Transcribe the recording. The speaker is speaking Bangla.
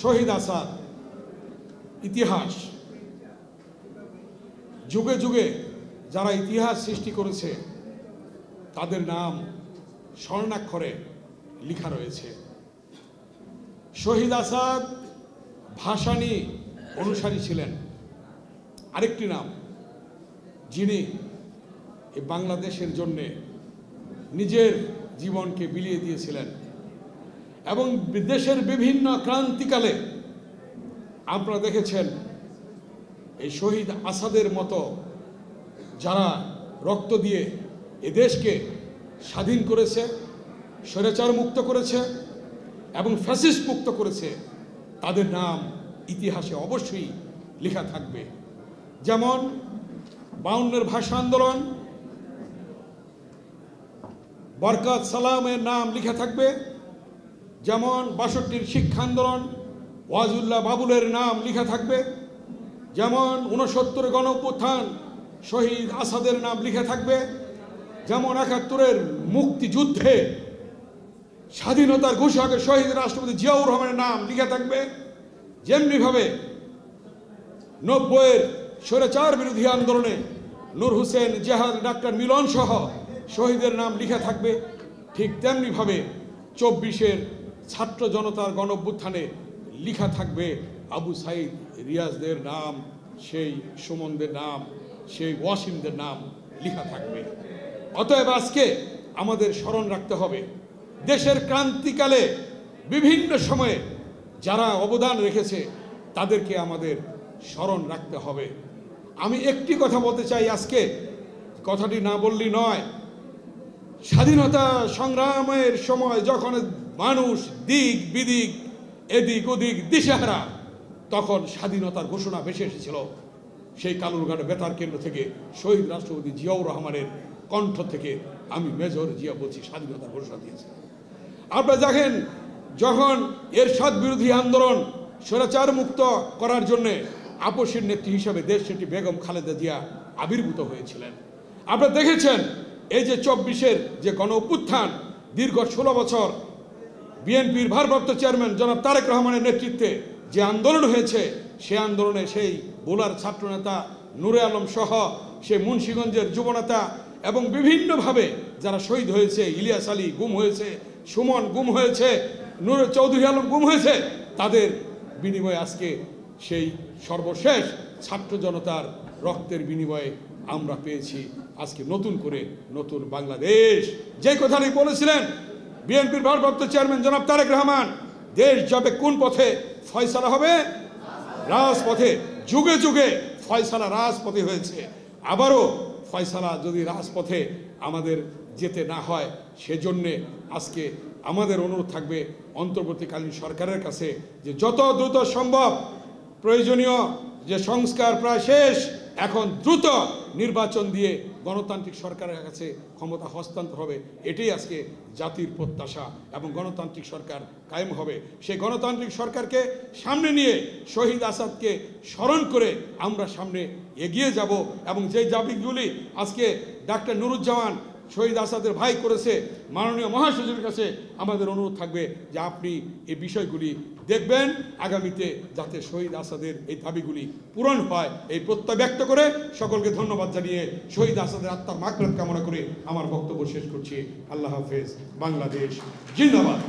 শহীদ আসাদ ইতিহাস, যুগে যুগে যারা ইতিহাস সৃষ্টি করেছে তাদের নাম স্বর্ণাক্ষরে লেখা রয়েছে। শহীদ আসাদ ভাসানী অনুসারী ছিলেন। আরেকটি নাম, যিনি এই বাংলাদেশের জন্য নিজের জীবনকে বিলিয়ে দিয়েছিলেন এবং দেশের বিভিন্ন ক্রান্তিকালে আপনারা দেখেছেন এই শহীদ আসাদের মতো যারা রক্ত দিয়ে এ দেশকে স্বাধীন করেছে, স্বৈরাচার মুক্ত করেছে এবং ফ্যাসিস্ট মুক্ত করেছে, তাদের নাম ইতিহাসে অবশ্যই লেখা থাকবে। যেমন 52-এর ভাষা আন্দোলন, বরকত সালামের নাম লেখা থাকবে। যেমন 62-র শিক্ষা আন্দোলন, ওয়াজুল্লাহ বাবুলের নাম লেখা থাকবে। যেমন 69-এর গণঅভ্যুত্থান, শহীদ আসাদের নাম লেখা থাকবে। যেমন 71-এর মুক্তিযুদ্ধে স্বাধীনতার ঘোষকের শহীদ রাষ্ট্রপতি জিয়াউর রহমানের নাম লেখা থাকবে। যেমনিভাবে 90-এর স্বৈরাচার বিরোধী আন্দোলনে নূর হোসেন, জেহাদ, ডাক্তার মিলন সহ শহীদের নাম লেখা থাকবে। ঠিক তেমনিভাবে 24-এর ছাত্র জনতার গণঅভ্যুত্থানে লেখা থাকবে আবু সাইদ রিয়াজদের নাম, সেই সুমনদের নাম, সেই ওয়াসিমদের নাম লেখা থাকবে। অতএব আজকে আমাদের স্মরণ রাখতে হবে দেশের ক্রান্তিকালে বিভিন্ন সময়ে যারা অবদান রেখেছে তাদেরকে আমাদের স্মরণ রাখতে হবে। আমি একটি কথা বলতে চাই, আজকে কথাটি না বললেই নয়। স্বাধীনতা সংগ্রামের সময় যখন মানুষ দিক বিদিক, এদিক ওদিক দিশেহারা, তখন স্বাধীনতার ঘোষণা ভেসে এসেছিল সেই কালুরঘাট বেতার কেন্দ্র থেকে শহীদ রাষ্ট্রপতি জিয়াউর রহমানের কণ্ঠ থেকে। আমি মেজর জিয়া বলছি, স্বাধীনতার ঘোষণা দিয়েছে। আপনারা দেখেন, যখন এরশাদ বিরোধী আন্দোলন স্বৈরাচার মুক্ত করার জন্যে আপসের নেত্রী হিসাবে দেশনেত্রী বেগম খালেদা জিয়া আবির্ভূত হয়েছিলেন। আপনারা দেখেছেন এই যে 24-এর যে গণ অভ্যুত্থান, দীর্ঘ 16 বছর বিএনপির ভারপ্রাপ্ত চেয়ারম্যান জনাব তারেক রহমানের নেতৃত্বে যে আন্দোলন হয়েছে, সে আন্দোলনে সেই বোলার ছাত্রনেতা নূরে আলম সহ সে মুন্সিগঞ্জের যুবনেতা এবং বিভিন্নভাবে যারা শহীদ হয়েছে, ইলিয়াস আলী গুম হয়েছে, সুমন গুম হয়েছে, নূর চৌধুরী আলম গুম হয়েছে, তাদের বিনিময়ে আজকে সেই সর্বশেষ ছাত্র জনতার রক্তের বিনিময়ে আমরা পেয়েছি আজকে নতুন করে নতুন বাংলাদেশ। যে কথাটি বলেছিলেন বিএনপির ভারপ্রাপ্ত চেয়ারম্যান জনাব তারেক রহমান, দেশ যাবে কোন পথে? ফয়সালা হবে রাজপথে। যুগে যুগে ফয়সালা রাজপথে হয়েছে, আবারও ফয়সালা যদি রাজপথে আমাদের যেতে না হয়, সেজন্যে আজকে আমাদের অনুরোধ থাকবে অন্তর্বর্তীকালীন সরকারের কাছে যে যত দ্রুত সম্ভব প্রয়োজনীয় যে সংস্কার প্রায় শেষ, এখন দ্রুত নির্বাচন দিয়ে গণতান্ত্রিক সরকারের কাছে ক্ষমতা হস্তান্তর হবে। এটাই আজকে জাতির প্রত্যাশা এবং গণতান্ত্রিক সরকার কায়েম হবে। সেই গণতান্ত্রিক সরকারকে সামনে নিয়ে শহীদ আসাদকে স্মরণ করে আমরা সামনে এগিয়ে যাব এবং যেই দাবিগুলি আজকে ডাক্তার নুরুজ্জামান শহীদ আসাদের ভাই করেছে, মাননীয় মহাসচিবের কাছে আমাদের অনুরোধ থাকবে যে আপনি এই বিষয়গুলি দেখবেন, আগামীতে যাতে শহীদ আসাদের এই দাবিগুলি পূরণ হয়, এই প্রত্যয় ব্যক্ত করে সকলকে ধন্যবাদ জানিয়ে শহীদ আসাদের আত্মার মাগফিরাত কামনা করে আমার বক্তব্য শেষ করছি। আল্লাহ হাফেজ। বাংলাদেশ জিন্দাবাদ।